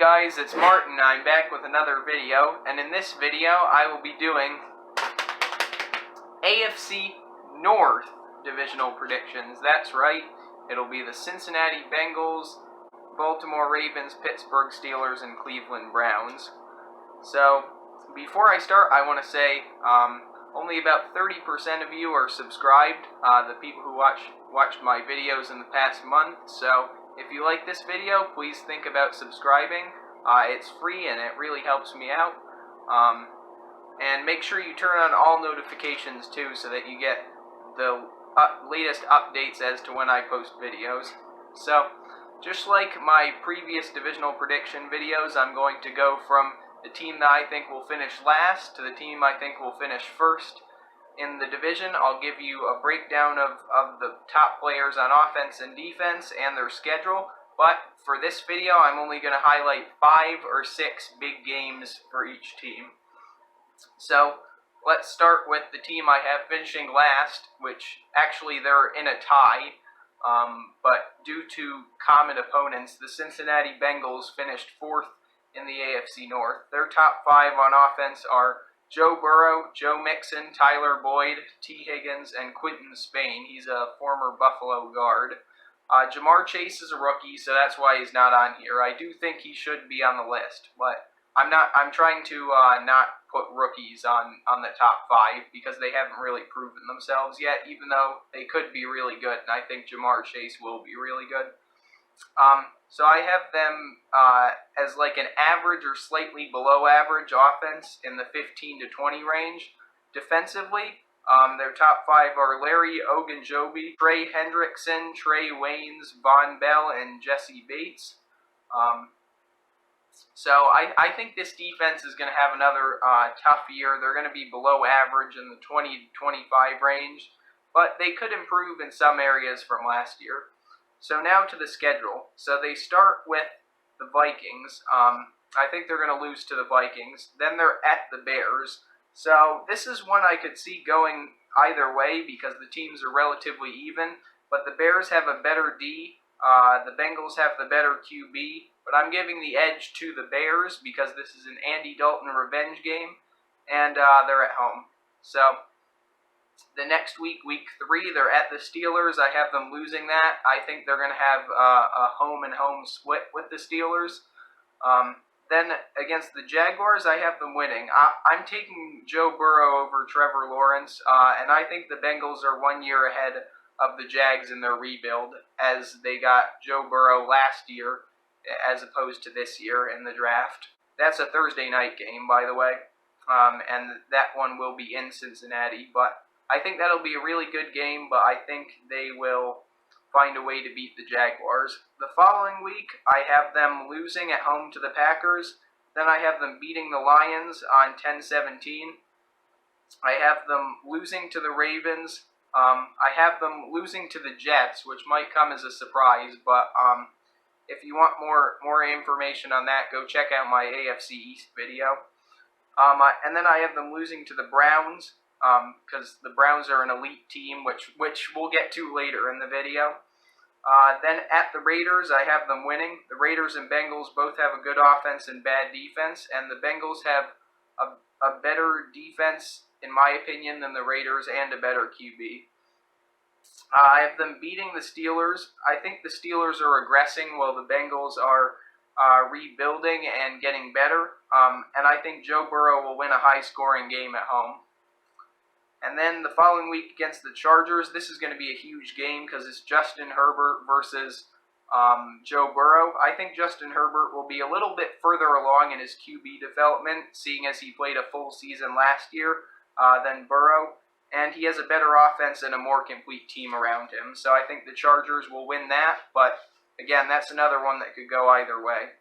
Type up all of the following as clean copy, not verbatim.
guys, it's Martin. I'm back with another video, and in this video I will be doing AFC North Divisional predictions. That's right, it'll be the Cincinnati Bengals, Baltimore Ravens, Pittsburgh Steelers, and Cleveland Browns. So, before I start, I want to say only about 30% of you are subscribed, the people who watched my videos in the past month. So, if you like this video, please think about subscribing. It's free and it really helps me out. And make sure you turn on all notifications too so that you get the latest updates as to when I post videos. So, just like my previous divisional prediction videos, I'm going to go from the team that I think will finish last to the team I think will finish first in the division. I'll give you a breakdown of the top players on offense and defense and their schedule, but for this video I'm only going to highlight 5 or 6 big games for each team. So let's start with the team I have finishing last, which actually they're in a tie, but due to common opponents, the Cincinnati Bengals finished 4th in the AFC North. Their top 5 on offense are Joe Burrow, Joe Mixon, Tyler Boyd, T. Higgins, and Quinton Spain. He's a former Buffalo guard. Jamar Chase is a rookie, so that's why he's not on here. I do think he should be on the list, but I'm trying to not put rookies on the top 5 because they haven't really proven themselves yet, even though they could be really good, and I think Jamar Chase will be really good. So I have them as like an average or slightly below average offense in the 15 to 20 range. Defensively, their top 5 are Larry Ogunjobi, Trey Hendrickson, Trey Waynes, Von Bell, and Jesse Bates. So I think this defense is going to have another tough year. They're going to be below average in the 20 to 25 range, but they could improve in some areas from last year. So now to the schedule. So they start with the Vikings. I think they're going to lose to the Vikings. Then they're at the Bears. So this is one I could see going either way because the teams are relatively even. But the Bears have a better D. The Bengals have the better QB. But I'm giving the edge to the Bears because this is an Andy Dalton revenge game. And they're at home. So the next week, week 3, they're at the Steelers. I have them losing that. I think they're going to have a home-and-home split with the Steelers. Then against the Jaguars, I have them winning. I'm taking Joe Burrow over Trevor Lawrence, and I think the Bengals are 1 year ahead of the Jags in their rebuild, as they got Joe Burrow last year as opposed to this year in the draft. That's a Thursday night game, by the way, and that one will be in Cincinnati, but I think that'll be a really good game, but I think they will find a way to beat the Jaguars. The following week, I have them losing at home to the Packers. Then I have them beating the Lions on 10-17. I have them losing to the Ravens. I have them losing to the Jets, which might come as a surprise, but if you want more information on that, go check out my AFC East video. And then I have them losing to the Browns, because the Browns are an elite team, which we'll get to later in the video. Then at the Raiders, I have them winning. The Raiders and Bengals both have a good offense and bad defense, and the Bengals have a better defense, in my opinion, than the Raiders, and a better QB. I have them beating the Steelers. I think the Steelers are regressing while the Bengals are rebuilding and getting better, and I think Joe Burrow will win a high-scoring game at home. And then the following week against the Chargers, this is going to be a huge game because it's Justin Herbert versus Joe Burrow. I think Justin Herbert will be a little bit further along in his QB development, seeing as he played a full season last year than Burrow. And he has a better offense and a more complete team around him. So I think the Chargers will win that. But again, that's another one that could go either way.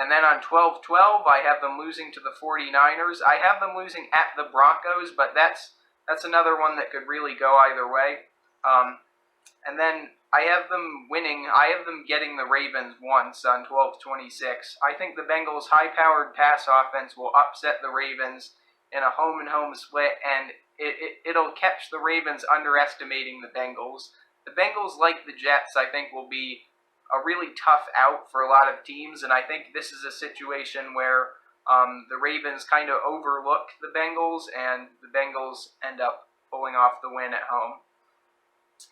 And then on 12-12, I have them losing to the 49ers. I have them losing at the Broncos, but that's another one that could really go either way. And then I have them winning. I have them getting the Ravens once on 12-26. I think the Bengals' high-powered pass offense will upset the Ravens in a home-and-home split, and it'll catch the Ravens underestimating the Bengals. The Bengals, like the Jets, I think will be a really tough out for a lot of teams, and I think this is a situation where the Ravens kind of overlook the Bengals, and the Bengals end up pulling off the win at home.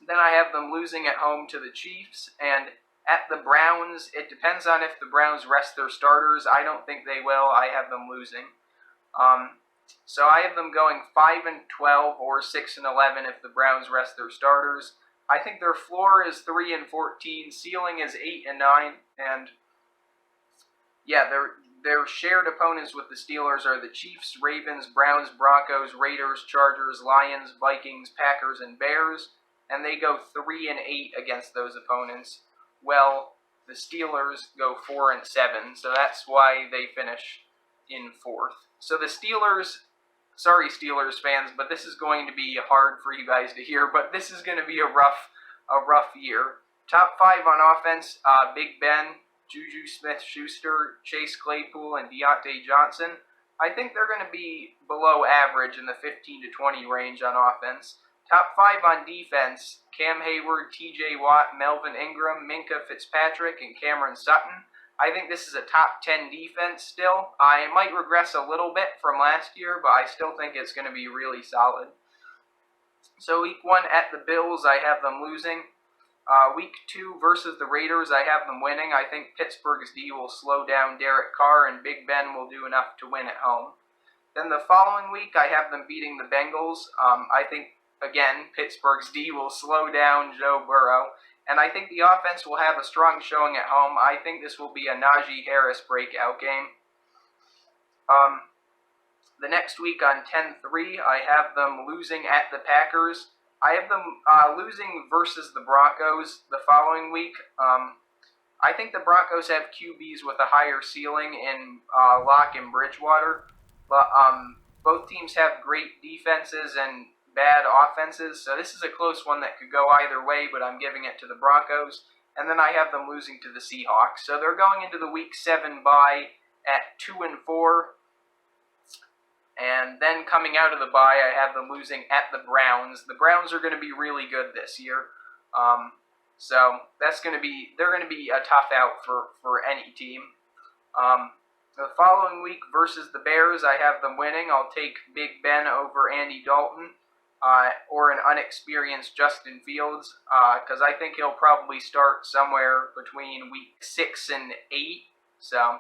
Then I have them losing at home to the Chiefs, and at the Browns, it depends on if the Browns rest their starters. I don't think they will. I have them losing. So I have them going 5-12 or 6-11 if the Browns rest their starters. I think their floor is 3-14, ceiling is 8-9, and yeah, their shared opponents with the Steelers are the Chiefs, Ravens, Browns, Broncos, Raiders, Chargers, Lions, Vikings, Packers, and Bears, and they go 3-8 against those opponents. Well, the Steelers go 4-7, so that's why they finish in fourth. So the Steelers, sorry Steelers fans, but this is going to be hard for you guys to hear, but this is going to be a rough year. Top 5 on offense, Big Ben, Juju Smith-Schuster, Chase Claypool, and Deontay Johnson. I think they're going to be below average in the 15 to 20 range on offense. Top 5 on defense, Cam Hayward, TJ Watt, Melvin Ingram, Minka Fitzpatrick, and Cameron Sutton. I think this is a top 10 defense still. It might regress a little bit from last year, but I still think it's going to be really solid. So week 1 at the Bills, I have them losing. Week 2 versus the Raiders, I have them winning. I think Pittsburgh's D will slow down Derek Carr, and Big Ben will do enough to win at home. Then the following week, I have them beating the Bengals. I think, again, Pittsburgh's D will slow down Joe Burrow, and I think the offense will have a strong showing at home. I think this will be a Najee Harris breakout game. The next week on 10-3, I have them losing at the Packers. I have them losing versus the Broncos the following week. I think the Broncos have QBs with a higher ceiling in Locke and Bridgewater, but both teams have great defenses and bad offenses, so this is a close one that could go either way, but I'm giving it to the Broncos. And then I have them losing to the Seahawks. So they're going into the Week 7 bye at 2-4. And then coming out of the bye, I have them losing at the Browns. The Browns are going to be really good this year. So they're going to be a tough out for any team. The following week versus the Bears, I have them winning. I'll take Big Ben over Andy Dalton. Or an unexperienced Justin Fields, because I think he'll probably start somewhere between week 6 and 8, so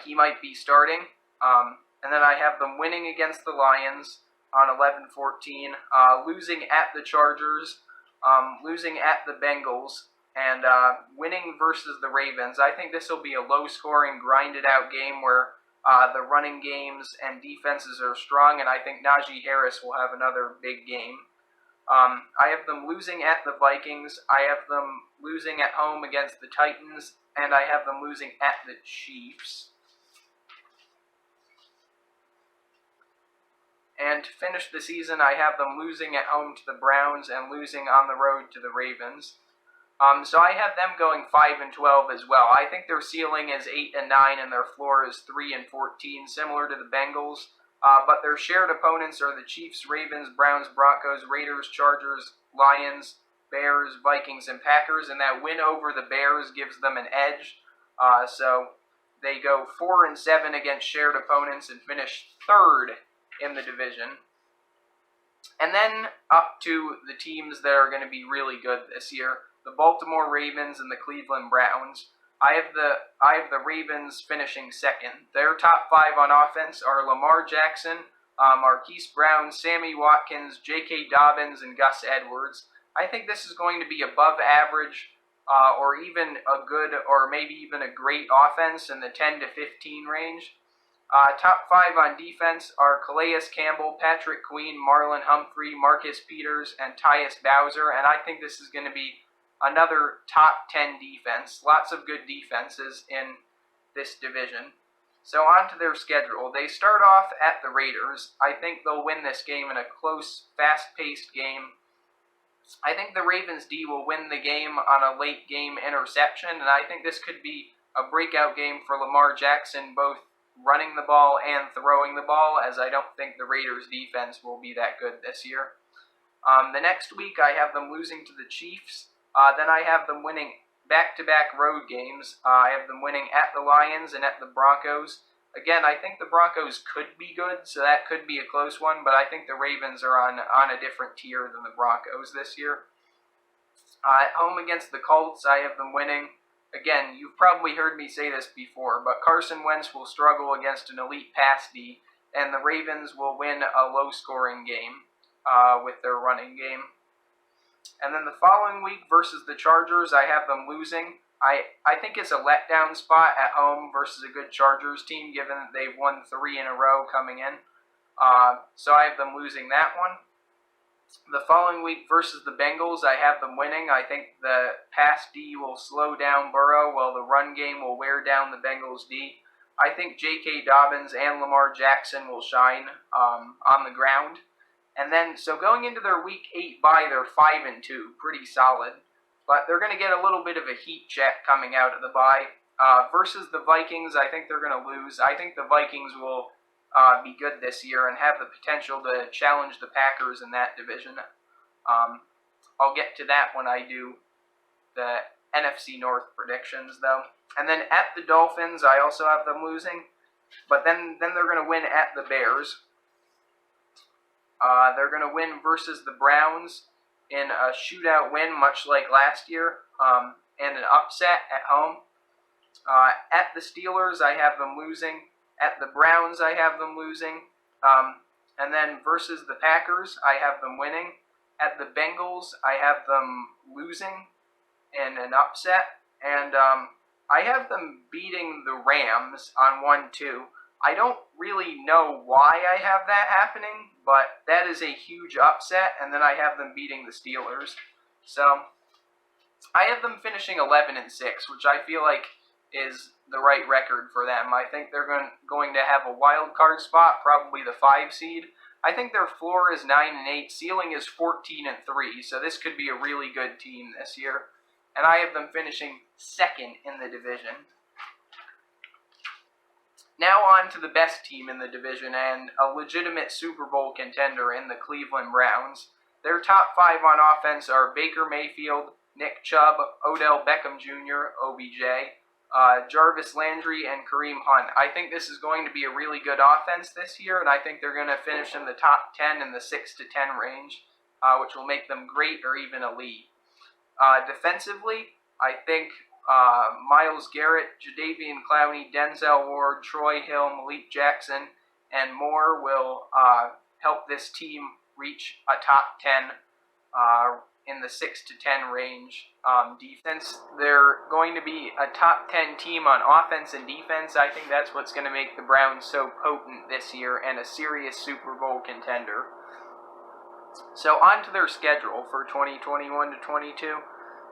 he might be starting. And then I have them winning against the Lions on 11-14, losing at the Chargers, losing at the Bengals, and winning versus the Ravens. I think this will be a low-scoring, grinded-out game where the running games and defenses are strong, and I think Najee Harris will have another big game. I have them losing at the Vikings. I have them losing at home against the Titans, and I have them losing at the Chiefs. And to finish the season, I have them losing at home to the Browns and losing on the road to the Ravens. So I have them going 5-12 as well. I think their ceiling is 8-9 and their floor is 3-14, similar to the Bengals. But their shared opponents are the Chiefs, Ravens, Browns, Broncos, Raiders, Chargers, Lions, Bears, Vikings, and Packers. And that win over the Bears gives them an edge. So they go 4-7 against shared opponents and finish third in the division. And then up to the teams that are going to be really good this year. The Baltimore Ravens and the Cleveland Browns. I have the Ravens finishing second. Their top 5 on offense are Lamar Jackson, Marquise Brown, Sammy Watkins, J.K. Dobbins, and Gus Edwards. I think this is going to be above average, or even a good, or maybe even a great offense in the 10 to 15 range. Top 5 on defense are Calais Campbell, Patrick Queen, Marlon Humphrey, Marcus Peters, and Tyus Bowser, and I think this is going to be another top 10 defense. Lots of good defenses in this division. So on to their schedule. They start off at the Raiders. I think they'll win this game in a close, fast-paced game. I think the Ravens D will win the game on a late game interception, and I think this could be a breakout game for Lamar Jackson, both running the ball and throwing the ball, as I don't think the Raiders defense will be that good this year. The next week I have them losing to the Chiefs. Then I have them winning back-to-back road games. I have them winning at the Lions and at the Broncos. Again, I think the Broncos could be good, so that could be a close one, but I think the Ravens are on a different tier than the Broncos this year. At home against the Colts, I have them winning. Again, you've probably heard me say this before, but Carson Wentz will struggle against an elite pass D, and the Ravens will win a low-scoring game with their running game. And then the following week versus the Chargers, I have them losing. I think it's a letdown spot at home versus a good Chargers team, given that they've won 3 in a row coming in. So I have them losing that one. The following week versus the Bengals, I have them winning. I think the pass D will slow down Burrow, while the run game will wear down the Bengals D. I think J.K. Dobbins and Lamar Jackson will shine on the ground. And then, so going into their Week 8 bye, they're 5-2, pretty solid. But they're going to get a little bit of a heat check coming out of the bye. Versus the Vikings, I think they're going to lose. I think the Vikings will be good this year and have the potential to challenge the Packers in that division. I'll get to that when I do the NFC North predictions, though. And then at the Dolphins, I also have them losing. But then they're going to win at the Bears. They're going to win versus the Browns in a shootout win, much like last year, and an upset at home. At the Steelers, I have them losing. At the Browns, I have them losing. And then versus the Packers, I have them winning. At the Bengals, I have them losing in an upset. And I have them beating the Rams on 1-2. I don't really know why I have that happening, but that is a huge upset, and then I have them beating the Steelers. So I have them finishing 11-6, which I feel like is the right record for them. I think they're going to have a wild card spot, probably the 5 seed. I think their floor is 9-8, ceiling is 14-3, so this could be a really good team this year. And I have them finishing 2nd in the division. Now on to the best team in the division and a legitimate Super Bowl contender in the Cleveland Browns. Their top 5 on offense are Baker Mayfield, Nick Chubb, Odell Beckham Jr., OBJ, Jarvis Landry, and Kareem Hunt. I think this is going to be a really good offense this year, and I think they're going to finish in the top 10 in the 6-10 range, which will make them great or even elite. Defensively, I think Myles Garrett, Jadeveon Clowney, Denzel Ward, Troy Hill, Malik Jackson, and more will help this team reach a top 10 in the 6-10 range. Defense, they're going to be a top 10 team on offense and defense. I think that's what's going to make the Browns so potent this year and a serious Super Bowl contender. So on to their schedule for 2021-22.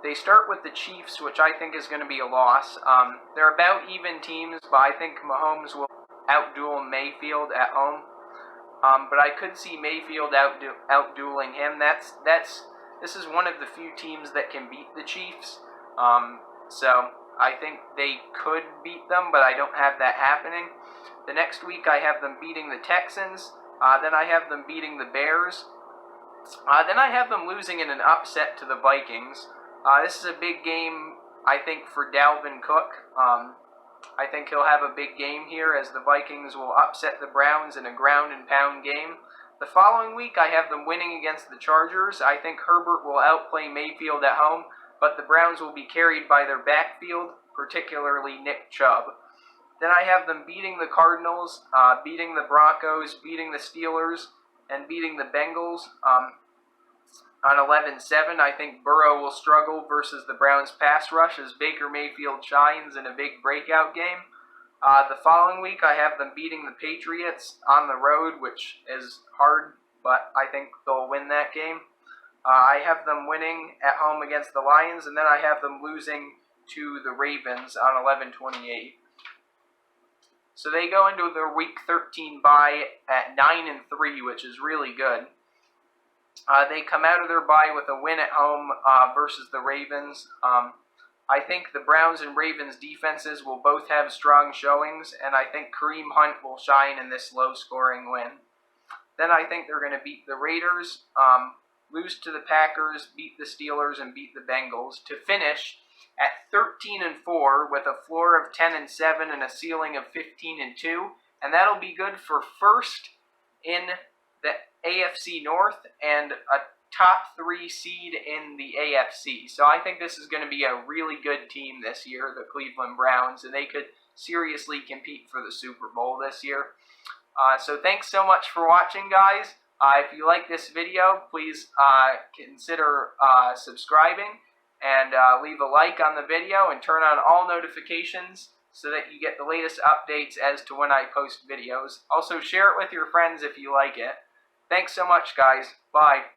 They start with the Chiefs, which I think is going to be a loss. They're about even teams, but I think Mahomes will outduel Mayfield at home. But I could see Mayfield outdueling him. This is one of the few teams that can beat the Chiefs. So I think they could beat them, but I don't have that happening. The next week I have them beating the Texans. Then I have them beating the Bears. Then I have them losing in an upset to the Vikings. This is a big game, I think, for Dalvin Cook. I think he'll have a big game here as the Vikings will upset the Browns in a ground-and-pound game. The following week, I have them winning against the Chargers. I think Herbert will outplay Mayfield at home, but the Browns will be carried by their backfield, particularly Nick Chubb. Then I have them beating the Cardinals, beating the Broncos, beating the Steelers, and beating the Bengals. On 11-7, I think Burrow will struggle versus the Browns' pass rush as Baker Mayfield shines in a big breakout game. The following week, I have them beating the Patriots on the road, which is hard, but I think they'll win that game. I have them winning at home against the Lions, and then I have them losing to the Ravens on 11-28. So they go into their Week 13 bye at 9-3, which is really good. They come out of their bye with a win at home versus the Ravens. I think the Browns and Ravens defenses will both have strong showings, and I think Kareem Hunt will shine in this low-scoring win. Then I think they're going to beat the Raiders, lose to the Packers, beat the Steelers, and beat the Bengals to finish at 13-4 with a floor of 10-7 and a ceiling of 15-2, and that'll be good for first in the AFC North and a top 3 seed in the AFC. So I think this is going to be a really good team this year, the Cleveland Browns, and they could seriously compete for the Super Bowl this year. So thanks so much for watching, guys. If you like this video, please consider subscribing and leave a like on the video and turn on all notifications so that you get the latest updates as to when I post videos. Also, share it with your friends if you like it. Thanks so much, guys. Bye.